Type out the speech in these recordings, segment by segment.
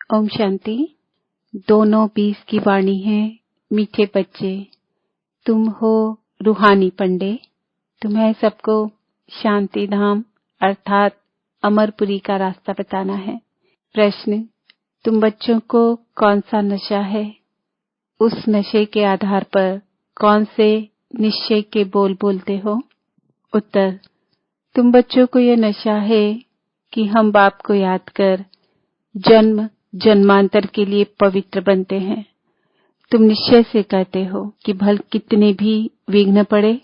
ओम शांति। दोनों 20 की वाणी है। मीठे बच्चे, तुम हो रूहानी पंडे। तुम्हें सबको शांति धाम अर्थात अमरपुरी का रास्ता बताना है। प्रश्न, तुम बच्चों को कौन सा नशा है? उस नशे के आधार पर कौन से निश्चय के बोल बोलते हो? उत्तर, तुम बच्चों को यह नशा है कि हम बाप को याद कर जन्म जन्मांतर के लिए पवित्र बनते हैं। तुम निश्चय से कहते हो कि भल कितने भी विघ्न पड़े,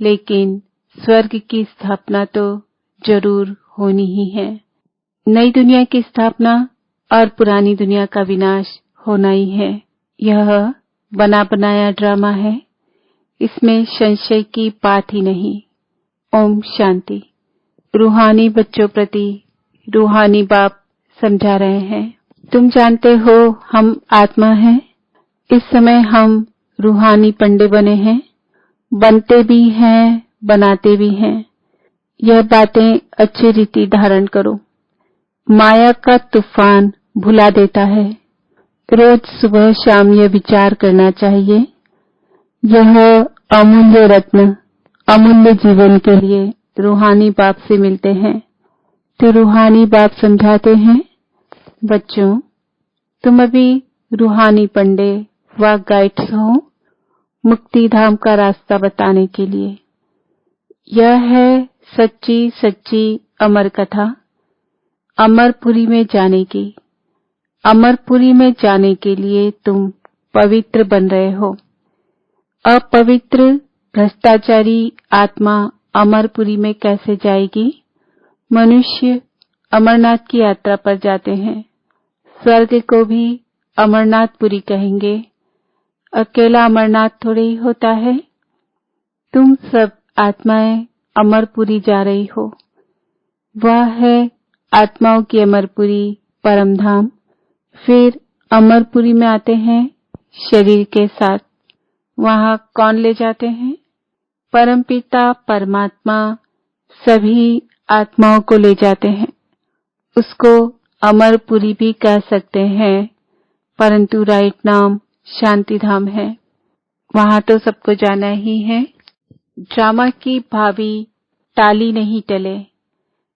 लेकिन स्वर्ग की स्थापना तो जरूर होनी ही है। नई दुनिया की स्थापना और पुरानी दुनिया का विनाश होना ही है। यह बना बनाया ड्रामा है, इसमें संशय की बात ही नहीं। ओम शांति। रूहानी बच्चों प्रति रूहानी बाप समझा रहे हैं। तुम जानते हो हम आत्मा हैं। इस समय हम रूहानी पंडे बने हैं, बनते भी हैं, बनाते भी हैं। यह बातें अच्छी रीति धारण करो। माया का तूफान भुला देता है। रोज सुबह शाम यह विचार करना चाहिए, यह अमूल्य रत्न अमूल्य जीवन के लिए रूहानी बाप से मिलते हैं। तो रूहानी बाप समझाते हैं, बच्चों तुम अभी रूहानी पंडे व गाइड्स हो मुक्ति धाम का रास्ता बताने के लिए। यह है सच्ची सच्ची अमर कथा अमरपुरी में जाने की। अमरपुरी में जाने के लिए तुम पवित्र बन रहे हो। अपवित्र भ्रष्टाचारी आत्मा अमरपुरी में कैसे जाएगी? मनुष्य अमरनाथ की यात्रा पर जाते हैं। स्वर्ग को भी अमरनाथपुरी कहेंगे। अकेला अमरनाथ थोड़े ही होता है। तुम सब आत्माएं अमरपुरी जा रही हो। वह है आत्माओं की अमरपुरी परम धाम। फिर अमरपुरी में आते हैं शरीर के साथ। वहां कौन ले जाते हैं? परमपिता परमात्मा सभी आत्माओं को ले जाते हैं। उसको अमरपुरी भी कह सकते हैं, परंतु राइट नाम शांति धाम है। वहां तो सबको जाना ही है। ड्रामा की भावी टाली नहीं टले।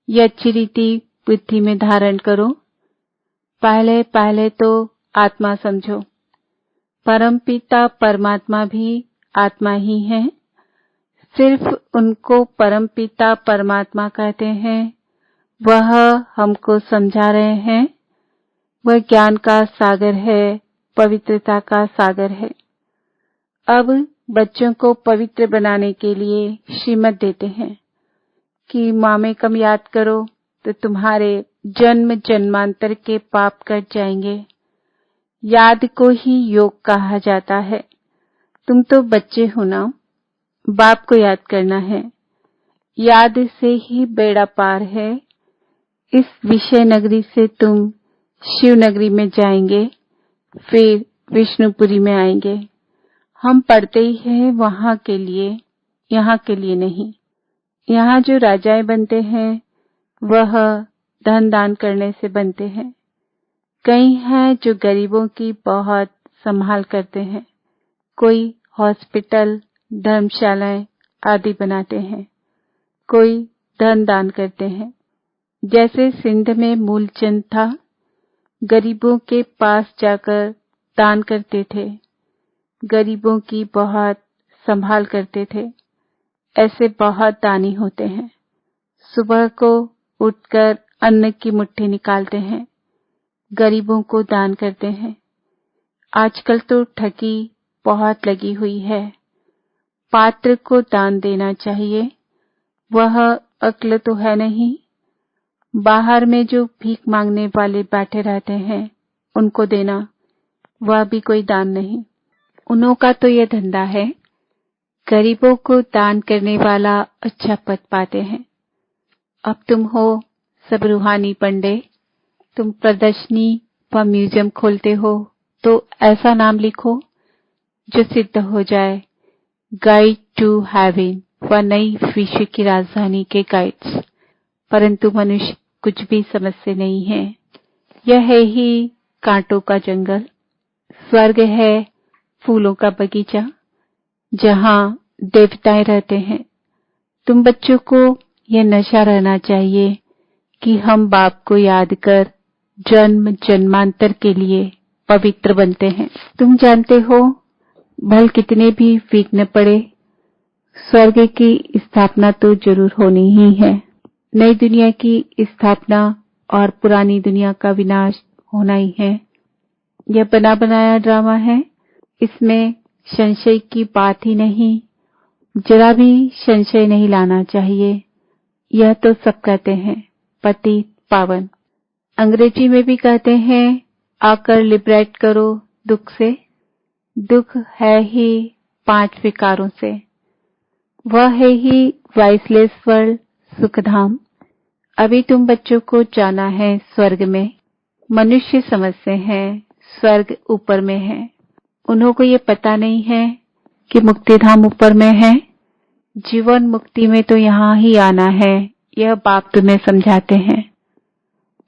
यह अच्छी रीति बुद्धि में धारण करो। पहले पहले तो आत्मा समझो। परमपिता परमात्मा भी आत्मा ही है। सिर्फ उनको परमपिता परमात्मा कहते हैं। वह हमको समझा रहे हैं। वह ज्ञान का सागर है, पवित्रता का सागर है। अब बच्चों को पवित्र बनाने के लिए श्रीमत देते हैं कि मामे कम याद करो तो तुम्हारे जन्म जन्मांतर के पाप कट जाएंगे। याद को ही योग कहा जाता है। तुम तो बच्चे हो ना, बाप को याद करना है। याद से ही बेड़ा पार है। इस विषय नगरी से तुम शिव नगरी में जाएंगे, फिर विष्णुपुरी में आएंगे। हम पढ़ते ही हैं वहां के लिए, यहाँ के लिए नहीं। यहाँ जो राजाएं बनते हैं वह धन दान करने से बनते हैं। कई हैं जो गरीबों की बहुत संभाल करते हैं। कोई हॉस्पिटल धर्मशालाएं आदि बनाते हैं। कोई धन दान करते हैं। जैसे सिंध में मूलचंद था, गरीबों के पास जाकर दान करते थे, गरीबों की बहुत संभाल करते थे। ऐसे बहुत दानी होते हैं। सुबह को उठकर अन्न की मुट्ठी निकालते हैं, गरीबों को दान करते हैं। आजकल तो ठगी बहुत लगी हुई है। पात्र को दान देना चाहिए, वह अक्ल तो है नहीं। बाहर में जो भीख मांगने वाले बैठे रहते हैं उनको देना, वह भी कोई दान नहीं। उन्हों का तो यह धंधा है। गरीबों को दान करने वाला अच्छा पद पाते हैं। अब तुम हो सब रूहानी पंडे। तुम प्रदर्शनी व म्यूजियम खोलते हो तो ऐसा नाम लिखो जो सिद्ध हो जाए, गाइड टू हेवन व नई विश्व की राजधानी के गाइड्स। परंतु मनुष्य कुछ भी समझते नहीं है। यह है ही कांटों का जंगल, स्वर्ग है फूलों का बगीचा जहाँ देवताएं रहते हैं। तुम बच्चों को यह नशा रहना चाहिए कि हम बाप को याद कर जन्म जन्मांतर के लिए पवित्र बनते हैं। तुम जानते हो, भल कितने भी विघ्न पड़े, स्वर्ग की स्थापना तो जरूर होनी ही है। नई दुनिया की स्थापना और पुरानी दुनिया का विनाश होना ही है। यह बना बनाया ड्रामा है, इसमें संशय की बात ही नहीं, जरा भी संशय नहीं लाना चाहिए। यह तो सब कहते हैं पतित पावन। अंग्रेजी में भी कहते हैं आकर लिबरेट करो दुख से। दुख है ही 5 विकारों से, वह है ही वाइसलेस वर्ल्ड, सुखधाम। अभी तुम बच्चों को जाना है स्वर्ग में। मनुष्य समझते हैं स्वर्ग ऊपर में है, उन्हों को ये पता नहीं है कि मुक्तिधाम ऊपर में है। जीवन मुक्ति में तो यहाँ ही आना है, यह बाप तुम्हें समझाते हैं।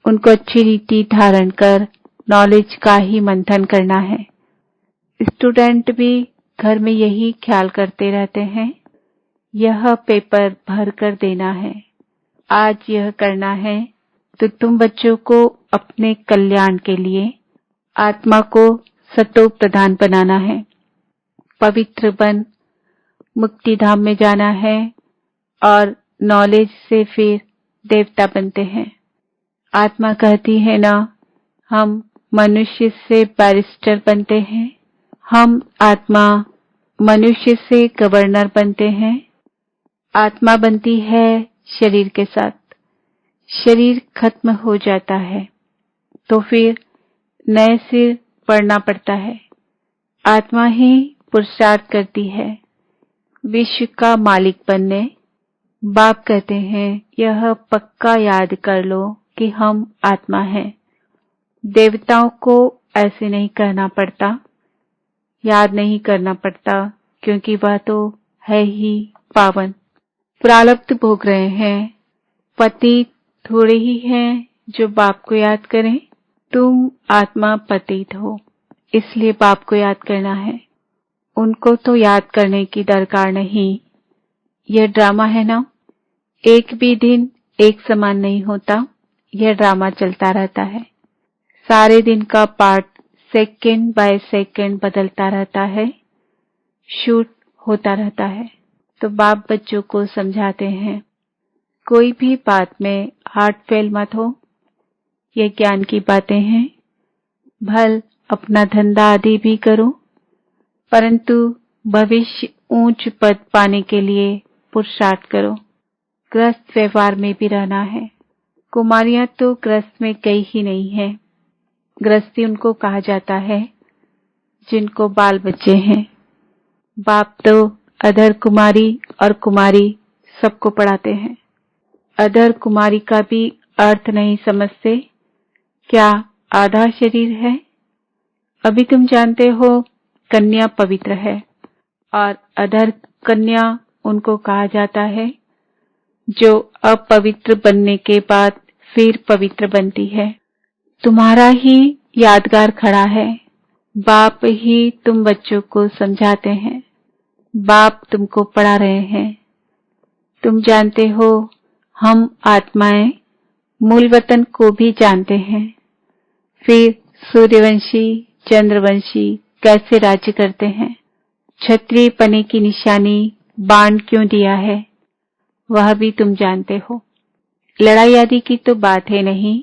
उनको अच्छी रीति धारण कर नॉलेज का ही मंथन करना है। स्टूडेंट भी घर में यही ख्याल करते रहते हैं, यह पेपर भर कर देना है, आज यह करना है। तो तुम बच्चों को अपने कल्याण के लिए आत्मा को सतो प्रधान बनाना है। पवित्र बन मुक्तिधाम में जाना है और नॉलेज से फिर देवता बनते हैं। आत्मा कहती है ना, हम मनुष्य से बैरिस्टर बनते हैं, हम आत्मा मनुष्य से गवर्नर बनते हैं। आत्मा बनती है शरीर के साथ, शरीर खत्म हो जाता है तो फिर नए सिर पढ़ना पड़ता है। आत्मा ही पुरुषार्थ करती है विश्व का मालिक बनने। बाप कहते हैं यह पक्का याद कर लो कि हम आत्मा हैं। देवताओं को ऐसे नहीं कहना पड़ता, याद नहीं करना पड़ता, क्योंकि वह तो है ही पावन। प्रारब्ध भोग रहे हैं, पति थोड़े ही हैं जो बाप को याद करें। तुम आत्मा पतित हो, इसलिए बाप को याद करना है। उनको तो याद करने की दरकार नहीं। यह ड्रामा है ना, एक भी दिन एक समान नहीं होता, यह ड्रामा चलता रहता है। सारे दिन का पार्ट सेकंड बाय सेकंड बदलता रहता है, शूट होता रहता है। तो बाप बच्चों को समझाते हैं कोई भी बात में हार्ट फेल मत हो, ये ज्ञान की बातें हैं। भल अपना धंधा आदि भी करो, परंतु भविष्य ऊंच पद पाने के लिए पुरुषार्थ करो। गृहस्थ व्यवहार में भी रहना है। कुमारियां तो गृहस्थ में गई ही नहीं है। गृहस्थी उनको कहा जाता है जिनको बाल बच्चे हैं। बाप तो अधर कुमारी और कुमारी सबको पढ़ाते हैं। अधर कुमारी का भी अर्थ नहीं समझते, क्या आधा शरीर है। अभी तुम जानते हो कन्या पवित्र है और अधर कन्या उनको कहा जाता है जो अपवित्र बनने के बाद फिर पवित्र बनती है। तुम्हारा ही यादगार खड़ा है, बाप ही तुम बच्चों को समझाते हैं, बाप तुमको पढ़ा रहे हैं। तुम जानते हो हम आत्माएं मूल वतन को भी जानते हैं, फिर सूर्यवंशी चंद्रवंशी कैसे राज्य करते हैं। क्षत्रिय पने की निशानी बाण क्यों दिया है, वह भी तुम जानते हो। लड़ाई आदि की तो बात है नहीं,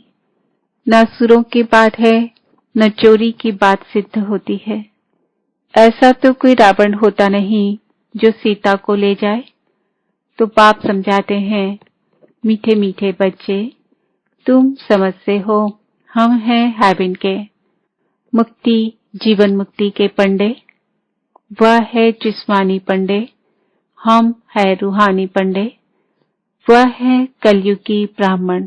न सुरों की बात है, न चोरी की बात सिद्ध होती है। ऐसा तो कोई रावण होता नहीं जो सीता को ले जाए। तो बाप समझाते हैं मीठे मीठे बच्चे, तुम समझते हो हम हैं हेवन के मुक्ति जीवन मुक्ति के पंडे। वह है जिस्मानी पंडे, हम है रूहानी पंडे। वह है कलयुगी ब्राह्मण,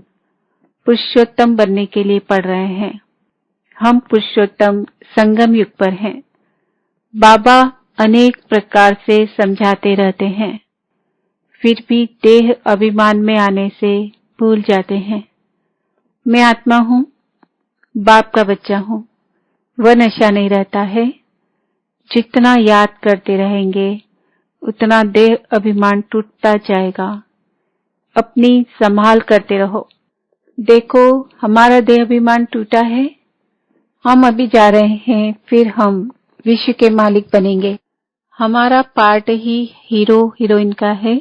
पुरुषोत्तम बनने के लिए पढ़ रहे हैं। हम पुरुषोत्तम संगम युग पर हैं। बाबा अनेक प्रकार से समझाते रहते हैं, फिर भी देह अभिमान में आने से भूल जाते हैं। मैं आत्मा हूँ, बाप का बच्चा हूँ। वह नशा नहीं रहता है। जितना याद करते रहेंगे उतना देह अभिमान टूटता जाएगा। अपनी संभाल करते रहो। देखो, हमारा देह अभिमान टूटा है। हम अभी जा रहे हैं, फिर हम विश्व के मालिक बनेंगे। हमारा पार्ट ही हीरो हीरोइन का है।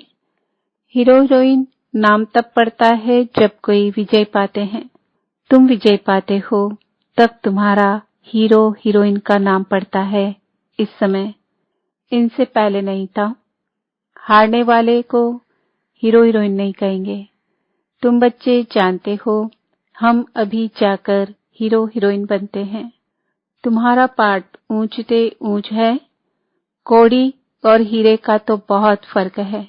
हीरो हीरोइन नाम तब पड़ता है जब कोई विजय पाते हैं। तुम विजय पाते हो तब तुम्हारा हीरो हीरोइन का नाम पड़ता है। इस समय इनसे पहले नहीं था। हारने वाले को हीरो हीरोइन नहीं कहेंगे। तुम बच्चे जानते हो, हम अभी जाकर हीरो हीरोइन बनते हैं। तुम्हारा पार्ट ऊंचते ऊंच है। कौड़ी और हीरे का तो बहुत फर्क है।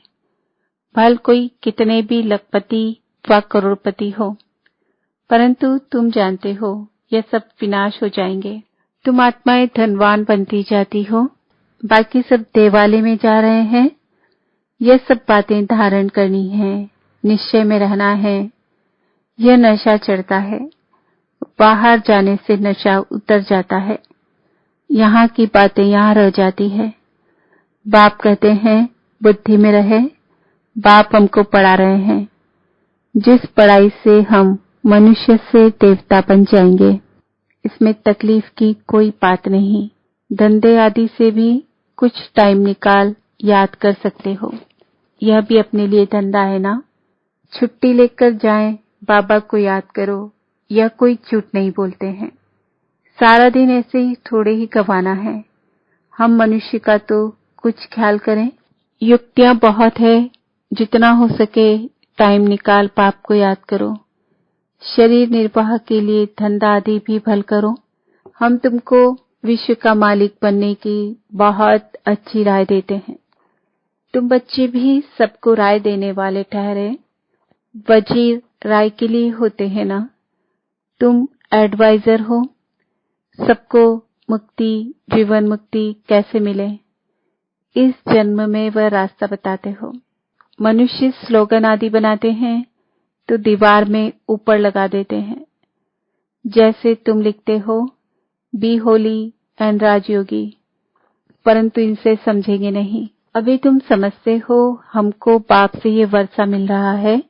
भल कोई कितने भी लखपति व करोड़पति हो, परंतु तुम जानते हो यह सब विनाश हो जाएंगे। तुम आत्माएं धनवान बनती जाती हो, बाकी सब देवालय में जा रहे हैं। यह सब बातें धारण करनी है, निश्चय में रहना है। यह नशा चढ़ता है, बाहर जाने से नशा उतर जाता है। यहाँ की बातें यहाँ रह जाती है। बाप कहते हैं बुद्धि में रहे। बाप हमको पढ़ा रहे हैं, जिस पढ़ाई से हम मनुष्य से देवता बन जाएंगे। इसमें तकलीफ की कोई बात नहीं। धंधे आदि से भी कुछ टाइम निकाल याद कर सकते हो। यह भी अपने लिए धंधा है ना। छुट्टी लेकर जाएं, बाबा को याद करो। यह कोई झूठ नहीं बोलते हैं। सारा दिन ऐसे ही थोड़े ही गंवाना है। हम मनुष्य का तो कुछ ख्याल करें। युक्तियां बहुत है। जितना हो सके टाइम निकाल बाप को याद करो। शरीर निर्वाह के लिए धंधा आदि भी भल करो। हम तुमको विश्व का मालिक बनने की बहुत अच्छी राय देते हैं। तुम बच्चे भी सबको राय देने वाले ठहरे। वजीर राय के लिए होते हैं ना। तुम एडवाइजर हो। सबको मुक्ति, जीवन मुक्ति कैसे मिले, इस जन्म में वह रास्ता बताते हो। मनुष्य स्लोगन आदि बनाते हैं तो दीवार में ऊपर लगा देते हैं। जैसे तुम लिखते हो बी होली एंड राजयोगी, परंतु इनसे समझेंगे नहीं। अभी तुम समझते हो हमको बाप से ये वर्षा मिल रहा है,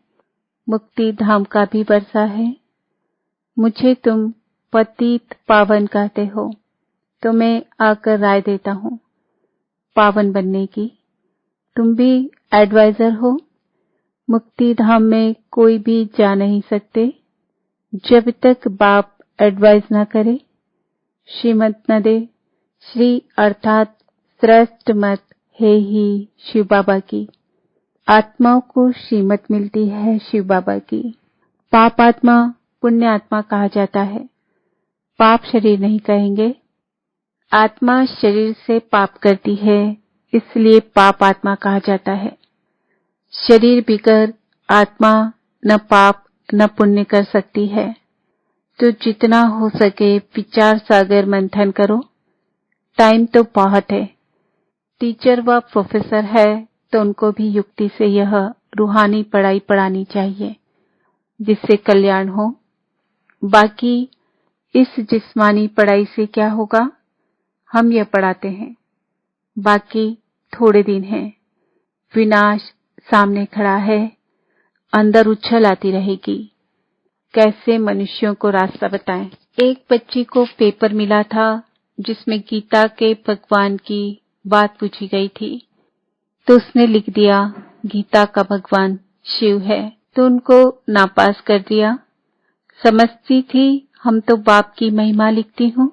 मुक्ति धाम का भी वर्षा है। मुझे तुम पतित पावन कहते हो, तो मैं आकर राय देता हूँ पावन बनने की। तुम भी एडवाइजर हो। मुक्ति धाम में कोई भी जा नहीं सकते जब तक बाप एडवाइज न करे, श्रीमत न दे। श्री अर्थात श्रेष्ठ मत है ही शिव बाबा की। आत्माओं को श्रीमत मिलती है शिव बाबा की। पाप आत्मा पुण्य आत्मा कहा जाता है। पाप शरीर नहीं कहेंगे। आत्मा शरीर से पाप करती है, इसलिए पाप आत्मा कहा जाता है। शरीर बिगर आत्मा न पाप न पुण्य कर सकती है। तो जितना हो सके विचार सागर मंथन करो। टाइम तो बहुत है। टीचर व प्रोफेसर है तो उनको भी युक्ति से यह रूहानी पढ़ाई पढ़ानी चाहिए, जिससे कल्याण हो। बाकी इस जिस्मानी पढ़ाई से क्या होगा, हम यह पढ़ाते हैं। बाकी थोड़े दिन हैं। विनाश सामने खड़ा है, अंदर उछल आती रहेगी। कैसे मनुष्यों को रास्ता बताएं। एक बच्ची को पेपर मिला था जिसमें गीता के भगवान की बात पूछी गई थी, तो उसने लिख दिया गीता का भगवान शिव है, तो उनको नापास कर दिया। समझती थी हम तो बाप की महिमा लिखती हूँ,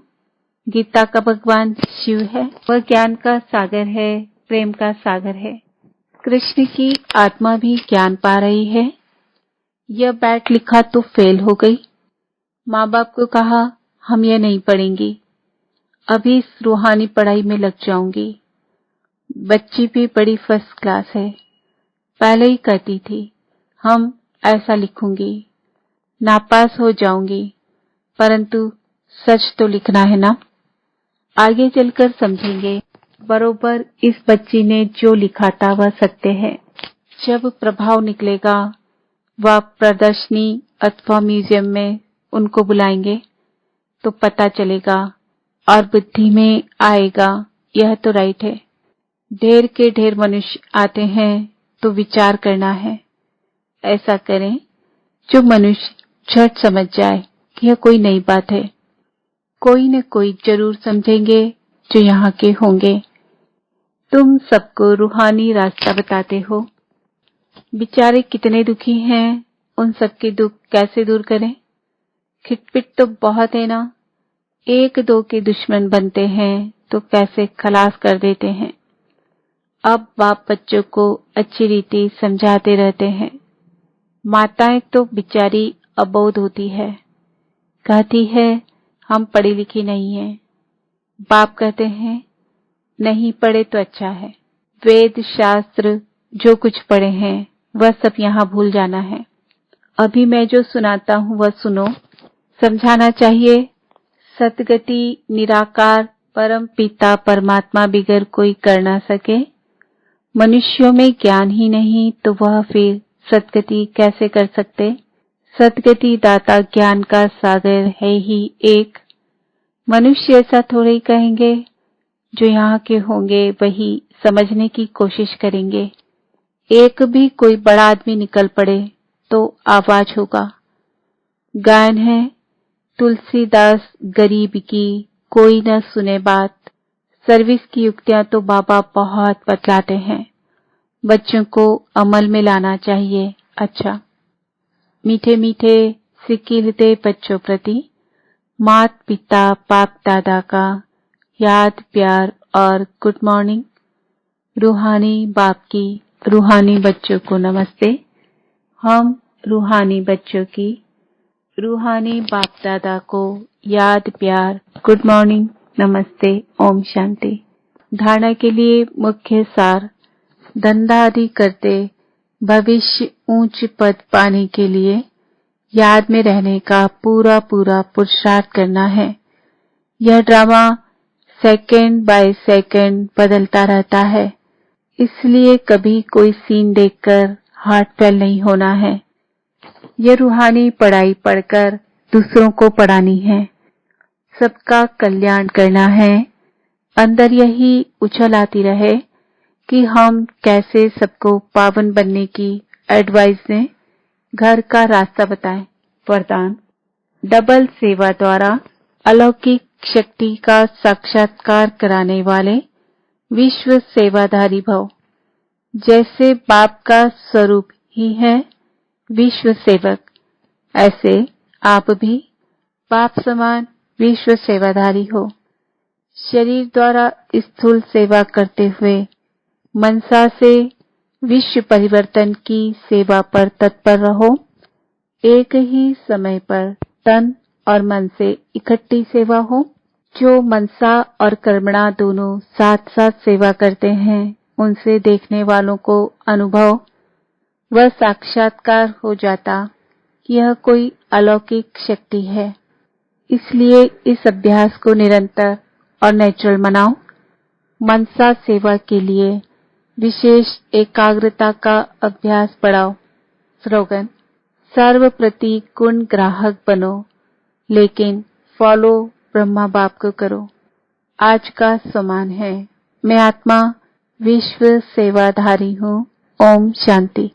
गीता का भगवान शिव है। वह ज्ञान का सागर है, प्रेम का सागर है। कृष्ण की आत्मा भी ज्ञान पा रही है। यह बैठ लिखा तो फेल हो गई। माँ बाप को कहा हम यह नहीं पढ़ेंगी, अभी इस रूहानी पढ़ाई में लग जाऊंगी। बच्ची भी बड़ी फर्स्ट क्लास है। पहले ही कहती थी हम ऐसा लिखूंगी, नापास हो जाऊंगी, परंतु सच तो लिखना है ना। आगे चलकर समझेंगे। बरोबर इस बच्ची ने जो लिखा था वह सत्य है। जब प्रभाव निकलेगा वह प्रदर्शनी अथवा म्यूजियम में उनको बुलाएंगे तो पता चलेगा और बुद्धि में आएगा, यह तो राइट है। ढेर के ढेर मनुष्य आते हैं तो विचार करना है। ऐसा करें जो मनुष्य झट समझ जाए कि यह कोई नई बात है। कोई न कोई जरूर समझेंगे जो यहाँ के होंगे। तुम सबको रूहानी रास्ता बताते हो। बेचारे कितने दुखी हैं, उन सबके दुख कैसे दूर करें? खिटपिट तो बहुत है ना। एक दो के दुश्मन बनते हैं तो कैसे खलास कर देते हैं। अब बाप बच्चों को अच्छी रीति समझाते रहते हैं। माताएं तो बेचारी अबोध होती है, कहती है हम पढ़ी लिखी नहीं हैं। बाप कहते हैं नहीं पढ़े तो अच्छा है। वेद शास्त्र जो कुछ पढ़े हैं वह सब यहाँ भूल जाना है। अभी मैं जो सुनाता हूँ वह सुनो। समझाना चाहिए। सतगति निराकार परम पिता परमात्मा बिगर कोई कर ना सके। मनुष्यों में ज्ञान ही नहीं तो वह फिर सतगति कैसे कर सकते? सतगति दाता ज्ञान का सागर है ही एक। मनुष्य ऐसा थोड़े ही कहेंगे। जो यहाँ के होंगे वही समझने की कोशिश करेंगे। एक भी कोई बड़ा आदमी निकल पड़े तो आवाज होगा। गायन है तुलसीदास गरीब की कोई न सुने बात। सर्विस की युक्तियां तो बाबा बहुत बतलाते हैं। बच्चों को अमल में लाना चाहिए। अच्छा, मीठे मीठे सिकिलते बच्चों प्रति मात पिता बाप दादा का याद प्यार और गुड मॉर्निंग। रूहानी बाप की रूहानी बच्चों को नमस्ते। हम रूहानी बच्चों की रूहानी बाप दादा को याद प्यार गुड मॉर्निंग नमस्ते ओम शांति। धारणा के लिए मुख्य सार। धंधा आदि करते भविष्य ऊंच पद पाने के लिए याद में रहने का पूरा पूरा पुरुषार्थ करना है। यह ड्रामा सेकंड बाय सेकंड बदलता रहता है, इसलिए कभी कोई सीन देखकर हार्ट फेल नहीं होना है। यह रूहानी पढ़ाई पढ़कर दूसरों को पढ़ानी है, सबका कल्याण करना है। अंदर यही उछल आती रहे कि हम कैसे सबको पावन बनने की एडवाइस दें, घर का रास्ता बताएं। वरदान। डबल सेवा द्वारा अलौकिक शक्ति का साक्षात्कार कराने वाले विश्व सेवाधारी भव। जैसे बाप का स्वरूप ही है विश्व सेवक, ऐसे आप भी बाप समान विश्व सेवाधारी हो। शरीर द्वारा स्थूल सेवा करते हुए मनसा से विश्व परिवर्तन की सेवा पर तत्पर रहो। एक ही समय पर तन और मन से इकट्ठी सेवा हो। जो मनसा और कर्मणा दोनों साथ साथ सेवा करते हैं, उनसे देखने वालों को अनुभव वह साक्षात्कार हो जाता कि यह कोई अलौकिक शक्ति है। इसलिए इस अभ्यास को निरंतर और नेचुरल बनाओ। मनसा सेवा के लिए विशेष एकाग्रता का अभ्यास बढ़ाओ। स्लोगन। सर्व प्रति गुण ग्राहक बनो, लेकिन फॉलो ब्रह्मा बाप को करो। आज का सम्मान है। मैं आत्मा विश्व सेवाधारी हूँ। ओम शांति।